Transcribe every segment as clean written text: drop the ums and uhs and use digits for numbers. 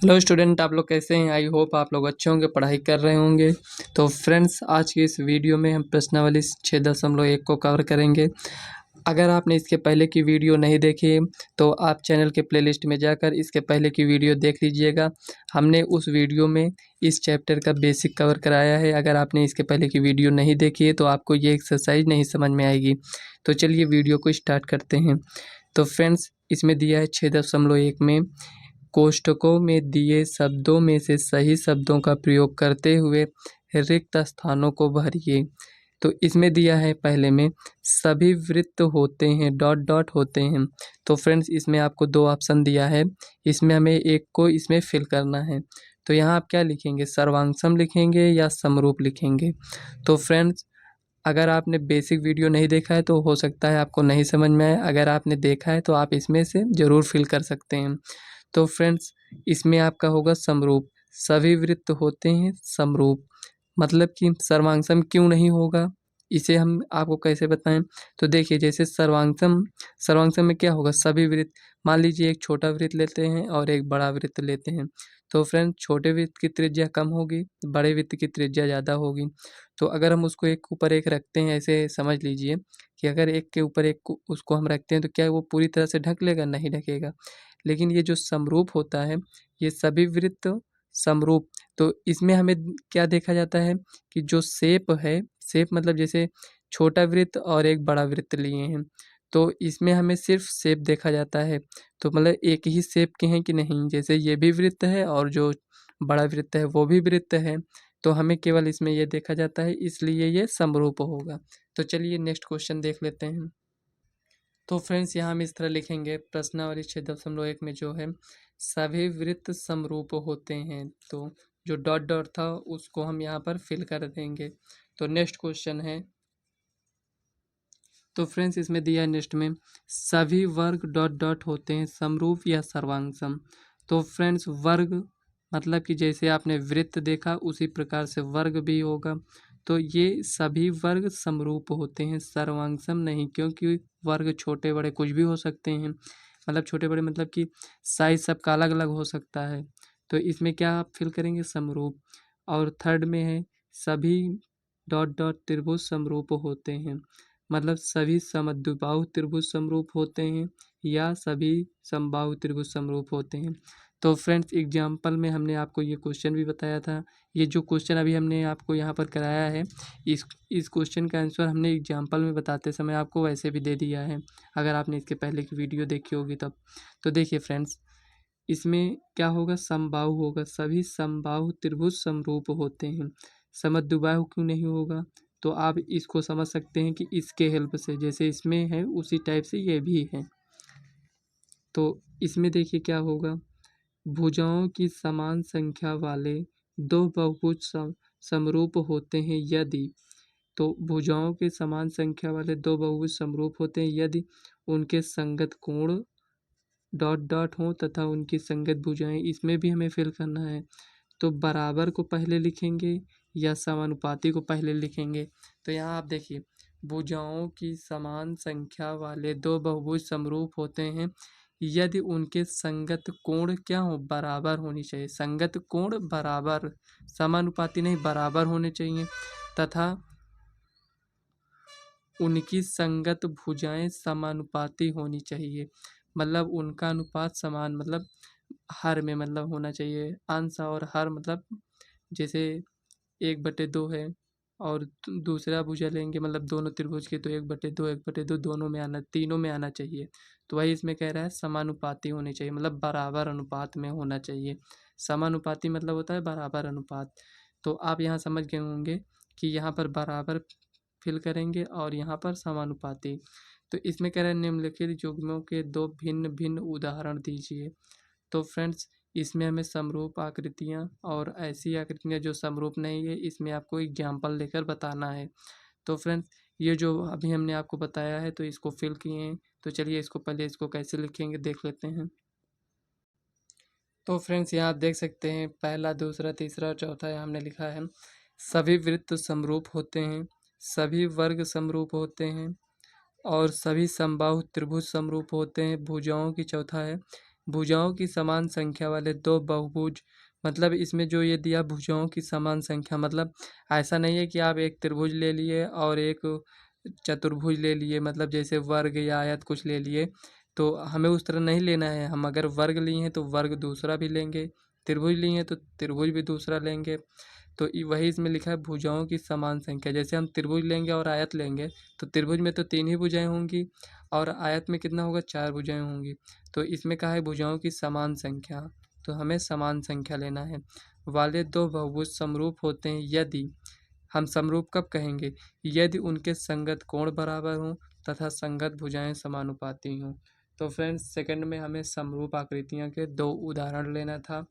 Hello student, आप लोग कैसे हैं? आई होप आप लोग अच्छे होंगे, पढ़ाई कर रहे होंगे। तो फ्रेंड्स, आज की इस वीडियो में हम प्रश्नावली 6.1 को कवर करेंगे। अगर आपने इसके पहले की वीडियो नहीं देखी है तो आप चैनल के प्लेलिस्ट में जाकर इसके पहले की वीडियो देख लीजिएगा। हमने उस वीडियो में इस चैप्टर का बेसिक कवर कराया है। अगर आपने इसके पहले की वीडियो नहीं देखी है तो आपको ये एक्सरसाइज नहीं समझ में आएगी। तो चलिए वीडियो को स्टार्ट करते हैं। तो फ्रेंड्स, इसमें दिया है 6.1 में कोष्ठकों में दिए शब्दों में से सही शब्दों का प्रयोग करते हुए रिक्त स्थानों को भरिए। तो इसमें दिया है पहले में सभी वृत्त होते हैं डॉट डॉट होते हैं। तो फ्रेंड्स, इसमें आपको दो ऑप्शन दिया है, इसमें हमें एक को इसमें फिल करना है। तो यहाँ आप क्या लिखेंगे, सर्वांगसम लिखेंगे या समरूप लिखेंगे? तो फ्रेंड्स, अगर आपने बेसिक वीडियो नहीं देखा है तो हो सकता है आपको नहीं समझ में आए। अगर आपने देखा है तो आप इसमें से ज़रूर फिल कर सकते हैं। तो फ्रेंड्स, इसमें आपका होगा समरूप। सभी वृत्त होते हैं समरूप, मतलब कि सर्वांगसम क्यों नहीं होगा, इसे हम आपको कैसे बताएं? तो देखिए, जैसे सर्वांगसम सर्वांगसम में क्या होगा, सभी वृत्त। मान लीजिए एक छोटा वृत्त लेते हैं और एक बड़ा वृत्त लेते हैं। तो फ्रेंड, छोटे वृत्त की त्रिज्या कम होगी, बड़े वृत्त की त्रिज्या ज़्यादा होगी। तो अगर हम उसको एक ऊपर एक रखते हैं, ऐसे समझ लीजिए कि अगर एक के ऊपर एक उसको हम रखते हैं तो क्या वो पूरी तरह से ढक लेगा? नहीं ढकेगा। लेकिन ये जो समरूप होता है, ये सभी वृत्त समरूप। तो इसमें हमें क्या देखा जाता है कि जो शेप है, शेप मतलब जैसे छोटा वृत्त और एक बड़ा वृत्त लिए हैं, तो इसमें हमें सिर्फ शेप देखा जाता है। तो मतलब एक ही शेप के हैं कि नहीं, जैसे ये भी वृत्त है और जो बड़ा वृत्त है वो भी वृत्त है। तो हमें केवल इसमें ये देखा जाता है, इसलिए ये समरूप होगा। तो चलिए नेक्स्ट क्वेश्चन देख लेते हैं। तो फ्रेंड्स, यहाँ हम इस तरह लिखेंगे प्रश्नावली 6.1 में जो है सभी वृत्त समरूप होते हैं। तो जो डॉट डॉट था उसको हम यहाँ पर फिल कर देंगे। तो नेक्स्ट क्वेश्चन है, तो फ्रेंड्स इसमें दिया है नेक्स्ट में सभी वर्ग डॉट डॉट होते हैं समरूप या सर्वांगसम। तो फ्रेंड्स, वर्ग मतलब कि जैसे आपने वृत्त देखा उसी प्रकार से वर्ग भी होगा। तो ये सभी वर्ग समरूप होते हैं, सर्वांगसम नहीं, क्योंकि वर्ग छोटे बड़े कुछ भी हो सकते हैं। मतलब छोटे बड़े मतलब कि साइज सबका अलग अलग हो सकता है। तो इसमें क्या आप फिल करेंगे, समरूप। और थर्ड में है सभी डॉट डॉट त्रिभुज समरूप होते हैं, मतलब सभी समद्विबाहु त्रिभुज समरूप होते हैं या सभी समबाहु त्रिभुज समरूप होते हैं। तो फ्रेंड्स, एग्जाम्पल में हमने आपको ये क्वेश्चन भी बताया था। ये जो क्वेश्चन अभी हमने आपको यहाँ पर कराया है, इस क्वेश्चन का आंसर हमने एग्जाम्पल में बताते समय आपको वैसे भी दे दिया है, अगर आपने इसके पहले की वीडियो देखी होगी तब। तो देखिए फ्रेंड्स, इसमें क्या होगा, समबाहु होगा, सभी समबाहु त्रिभुज समरूप होते हैं। समद्विबाहु क्यों नहीं होगा? तो आप इसको समझ सकते हैं कि इसके हेल्प से, जैसे इसमें है उसी टाइप से ये भी है। तो इसमें देखिए क्या होगा, भुजाओं की समान संख्या वाले दो बहुभुज समरूप होते हैं यदि। तो भुजाओं के समान संख्या वाले दो बहुभुज समरूप होते हैं यदि उनके संगत कोण डॉट डॉट हों तथा उनकी संगत भुजाएं। इसमें भी हमें फिल करना है। तो बराबर को पहले लिखेंगे या समानुपाती को पहले लिखेंगे? तो यहाँ आप देखिए, भुजाओं की समान संख्या वाले दो बहुभुज समरूप होते हैं यदि उनके संगत कोण क्या हो, बराबर होनी चाहिए। संगत कोण बराबर, समानुपाती नहीं, बराबर होने चाहिए। तथा उनकी संगत भुजाएं समानुपाती होनी चाहिए, मतलब उनका अनुपात समान, मतलब हर में मतलब होना चाहिए। अंश और हर मतलब जैसे 1/2 है और दूसरा भुजा लेंगे, मतलब दोनों त्रिभुज के, तो 1/2 1/2 दोनों में आना, तीनों में आना चाहिए। तो वही इसमें कह रहा है समानुपाती होनी चाहिए, मतलब बराबर अनुपात में होना चाहिए। समानुपाती मतलब होता है बराबर अनुपात। तो आप यहाँ समझ गए होंगे कि यहाँ पर बराबर फिल करेंगे और यहाँ पर समानुपाती। तो इसमें कह रहे हैं निम्नलिखित युग्मों के दो भिन्न भिन्न उदाहरण दीजिए। तो फ्रेंड्स, इसमें हमें समरूप आकृतियाँ और ऐसी आकृतियाँ जो समरूप नहीं है, इसमें आपको एग्जाम्पल लेकर बताना है। तो फ्रेंड्स, ये जो अभी हमने आपको बताया है तो इसको फिल किए हैं। तो चलिए इसको पहले इसको कैसे लिखेंगे देख लेते हैं। तो फ्रेंड्स, यहाँ आप देख सकते हैं पहला दूसरा तीसरा और चौथा यहाँ हमने लिखा है सभी वृत्त समरूप होते हैं, सभी वर्ग समरूप होते हैं और सभी समबाहु त्रिभुज समरूप होते हैं। भुजाओं की चौथा है भुजाओं की समान संख्या वाले दो बहुभुज, मतलब इसमें जो ये दिया भुजाओं की समान संख्या, मतलब ऐसा नहीं है कि आप एक त्रिभुज ले लिए और एक चतुर्भुज ले लिए, मतलब जैसे वर्ग या आयत कुछ ले लिए, तो हमें उस तरह नहीं लेना है। हम अगर वर्ग लिए हैं तो वर्ग दूसरा भी लेंगे, त्रिभुज लिए हैं तो त्रिभुज भी दूसरा लेंगे। तो वही इसमें लिखा है भुजाओं की समान संख्या। जैसे हम त्रिभुज लेंगे और आयत लेंगे तो त्रिभुज में तो 3 ही भुजाएं होंगी और आयत में कितना होगा, 4 भुजाएं होंगी। तो इसमें कहा है भुजाओं की समान संख्या, तो हमें समान संख्या लेना है। वाले दो बहुभुज समरूप होते हैं यदि, हम समरूप कब कहेंगे, यदि उनके संगत कोण बराबर हों तथा संगत भुजाएं समानुपाती हों। तो फ्रेंड्स सेकंड में हमें समरूप आकृतियों के 2 उदाहरण लेना था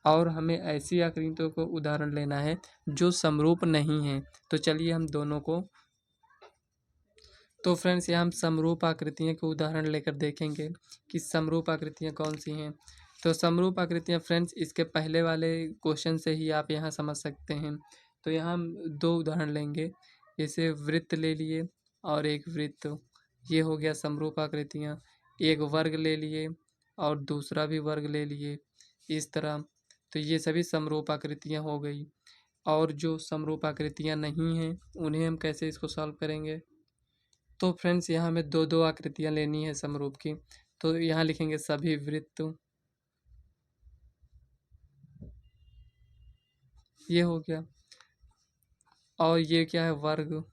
और हमें ऐसी आकृतियों को उदाहरण लेना है जो समरूप नहीं है। तो चलिए हम दोनों को, तो फ्रेंड्स यहाँ हम समरूप आकृतियों के उदाहरण लेकर देखेंगे कि समरूप आकृतियाँ कौन सी हैं। तो समरूप आकृतियाँ फ्रेंड्स इसके पहले वाले क्वेश्चन से ही आप यहाँ समझ सकते हैं। तो यहाँ हम 2 उदाहरण लेंगे, जैसे वृत्त ले लिए और एक वृत्त, ये हो गया समरूप आकृतियाँ। एक वर्ग ले लिए और दूसरा भी वर्ग ले लिए, इस तरह। तो ये सभी समरूप आकृतियाँ हो गई। और जो समरूप आकृतियाँ नहीं हैं उन्हें हम कैसे इसको सॉल्व करेंगे। तो फ्रेंड्स यहाँ हमें 2 आकृतियाँ लेनी है समरूप की। तो यहाँ लिखेंगे सभी वृत्त, ये हो गया। और ये क्या है, वर्ग,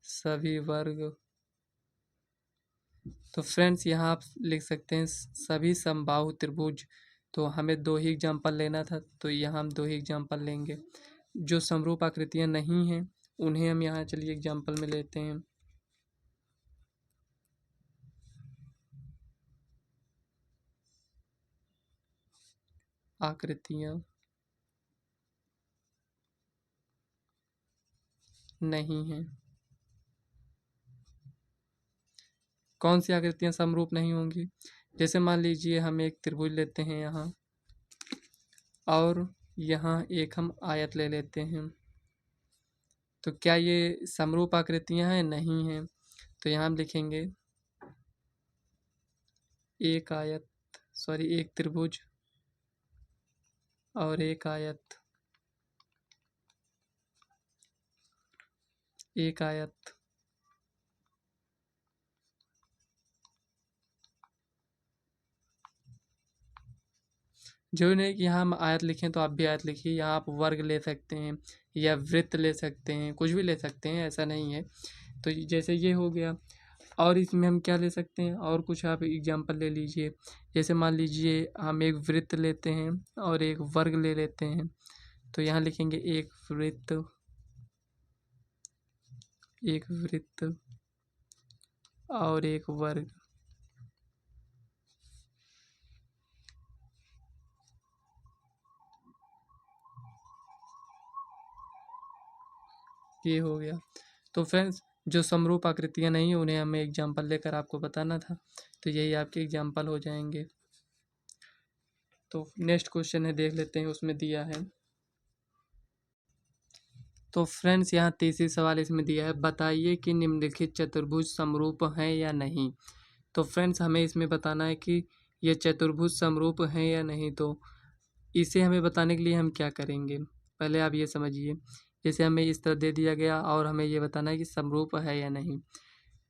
सभी वर्ग। तो फ्रेंड्स यहाँ आप लिख सकते हैं सभी समबाहु त्रिभुज। तो हमें 2 ही एग्जाम्पल लेना था, तो यहाँ हम 2 ही एग्जाम्पल लेंगे। जो समरूप आकृतियाँ नहीं हैं उन्हें हम यहाँ चलिए एग्जाम्पल में लेते हैं। आकृतियाँ नहीं हैं। कौन सी आकृतियाँ समरूप नहीं होंगी, जैसे मान लीजिए हम एक त्रिभुज लेते हैं यहाँ और यहाँ एक हम आयत ले लेते हैं। तो क्या ये समरूप आकृतियाँ हैं, नहीं हैं। तो यहाँ हम लिखेंगे एक आयत, सॉरी एक त्रिभुज और एक आयत, एक आयत। जो नहीं कि यहाँ हम आयत लिखें तो आप भी आयत लिखिए, यहाँ आप वर्ग ले सकते हैं या वृत्त ले सकते हैं, कुछ भी ले सकते हैं, ऐसा नहीं है। तो जैसे ये हो गया। और इसमें हम क्या ले सकते हैं, और कुछ आप एग्जांपल ले लीजिए। जैसे मान लीजिए हम एक वृत्त लेते हैं और एक वर्ग ले लेते हैं। तो यहाँ लिखेंगे एक वृत्त, एक वृत्त और एक वर्ग। ये हो गया। तो फ्रेंड्स जो समरूप आकृतियाँ नहीं हैं उन्हें हमें एग्जांपल लेकर आपको बताना था, तो यही आपके एग्जांपल हो जाएंगे। तो नेक्स्ट क्वेश्चन है, देख लेते हैं उसमें दिया है। तो फ्रेंड्स यहाँ तीसरी सवाल इसमें दिया है, बताइए कि निम्नलिखित चतुर्भुज समरूप हैं या नहीं। तो फ्रेंड्स हमें इसमें बताना है कि ये चतुर्भुज समरूप हैं या नहीं। तो इसे हमें बताने के लिए हम क्या करेंगे, पहले आप ये समझिए। जैसे हमें इस तरह दे दिया गया और हमें ये बताना है कि समरूप है या नहीं।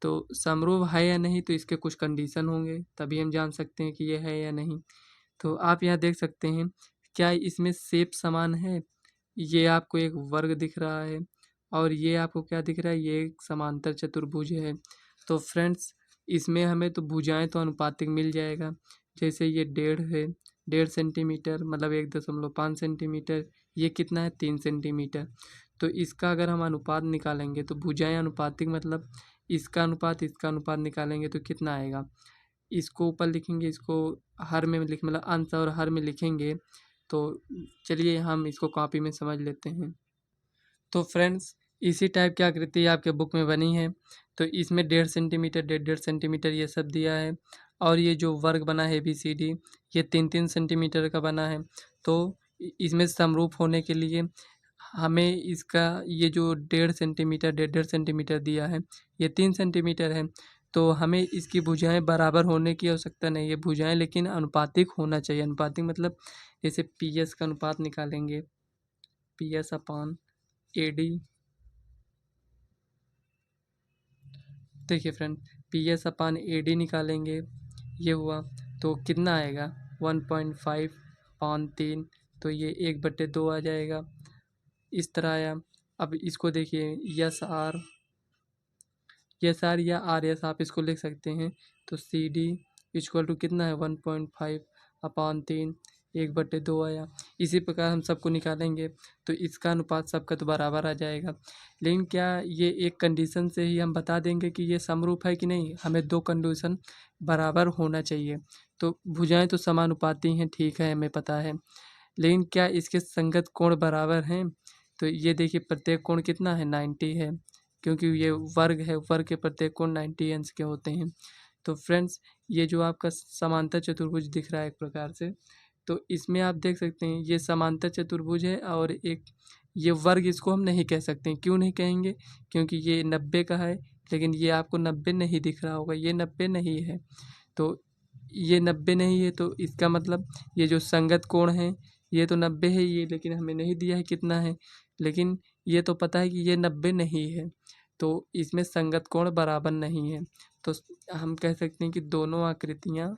तो समरूप है या नहीं तो इसके कुछ कंडीशन होंगे, तभी हम जान सकते हैं कि ये है या नहीं। तो आप यहाँ देख सकते हैं, क्या इसमें शेप समान है। ये आपको एक वर्ग दिख रहा है और ये आपको क्या दिख रहा है, ये एक समांतर चतुर्भुज है। तो फ्रेंड्स इसमें हमें तो भुजाएं तो अनुपातिक मिल जाएगा। जैसे ये 1.5 है, 1.5 सेंटीमीटर मतलब 1.5 सेंटीमीटर, ये कितना है 3 सेंटीमीटर। तो इसका अगर हम अनुपात निकालेंगे तो भुजाएं अनुपातिक, मतलब इसका अनुपात निकालेंगे तो कितना आएगा। इसको ऊपर लिखेंगे, इसको हर में लिख, मतलब अंश और हर में लिखेंगे। तो चलिए हम इसको कॉपी में समझ लेते हैं। तो फ्रेंड्स इसी टाइप की आकृति आपके बुक में बनी है। तो इसमें 1.5 सेंटीमीटर, 1.5 सेंटीमीटर ये सब दिया है। और ये जो वर्ग बना है ABCD, ये 3-3 सेंटीमीटर का बना है। तो इसमें समरूप होने के लिए हमें इसका ये जो 1.5 सेंटीमीटर, 1.5 सेंटीमीटर दिया है, ये 3 सेंटीमीटर है। तो हमें इसकी भुजाएं बराबर होने की आवश्यकता नहीं है, भुजाएं लेकिन अनुपातिक होना चाहिए। अनुपातिक मतलब जैसे पी एस का अनुपात निकालेंगे, P S upon A D. देखिए friend, P S upon A D निकालेंगे, ये हुआ तो कितना आएगा 1.5 अपान 3, तो ये 1/2 आ जाएगा। इस तरह आया। अब इसको देखिए एस आर या आर एस आप इसको लिख सकते हैं। तो सी डी इक्वल टू कितना है 1.5 अपान 3, 1/2 आया। इसी प्रकार हम सबको निकालेंगे तो इसका अनुपात सबका तो बराबर आ जाएगा। लेकिन क्या ये एक कंडीशन से ही हम बता देंगे कि ये समरूप है कि नहीं? हमें दो कंडीशन बराबर होना चाहिए। तो भुजाएं तो समानुपाती हैं, ठीक है, हमें पता है, लेकिन क्या इसके संगत कोण बराबर हैं? तो ये देखिए प्रत्येक कोण कितना है 90 है, क्योंकि ये वर्ग है, वर्ग के प्रत्येक कोण 90 अंश के होते हैं। तो फ्रेंड्स, ये जो आपका समांतर चतुर्भुज दिख रहा है एक प्रकार से, तो इसमें आप देख सकते हैं ये समांतर चतुर्भुज है और एक ये वर्ग, इसको हम नहीं कह सकते हैं। क्यों नहीं कहेंगे? क्योंकि ये 90 का है, लेकिन ये आपको 90 नहीं दिख रहा होगा, ये 90 नहीं है। तो ये 90 नहीं है, तो इसका मतलब ये जो संगत कोण है ये तो 90 है ये, लेकिन हमें नहीं दिया है कितना है, लेकिन ये तो पता है कि ये 90 नहीं है, तो इसमें संगत कोण बराबर नहीं है। तो हम कह सकते हैं कि दोनों आकृतियां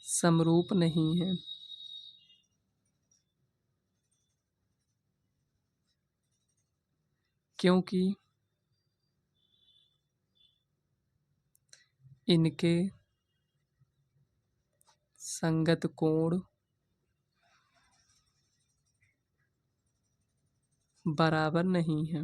समरूप नहीं है, क्योंकि इनके संगत कोण बराबर नहीं है।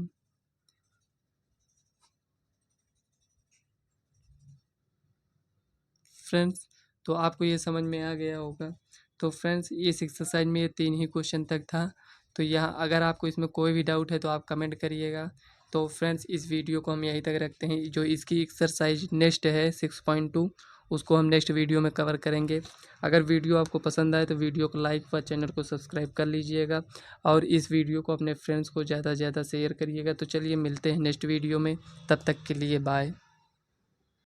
फ्रेंड्स, तो आपको ये समझ में आ गया होगा। तो फ्रेंड्स, इस एक्सरसाइज में ये 3 ही क्वेश्चन तक था। तो यहाँ अगर आपको इसमें कोई भी डाउट है तो आप कमेंट करिएगा। तो फ्रेंड्स, इस वीडियो को हम यहीं तक रखते हैं। जो इसकी एक्सरसाइज नेक्स्ट है 6.2, उसको हम नेक्स्ट वीडियो में कवर करेंगे। अगर वीडियो आपको पसंद आए तो वीडियो को लाइक व चैनल को सब्सक्राइब कर लीजिएगा और इस वीडियो को अपने फ्रेंड्स को ज़्यादा से ज़्यादा शेयर करिएगा। तो चलिए मिलते हैं नेक्स्ट वीडियो में, तब तक के लिए बाय।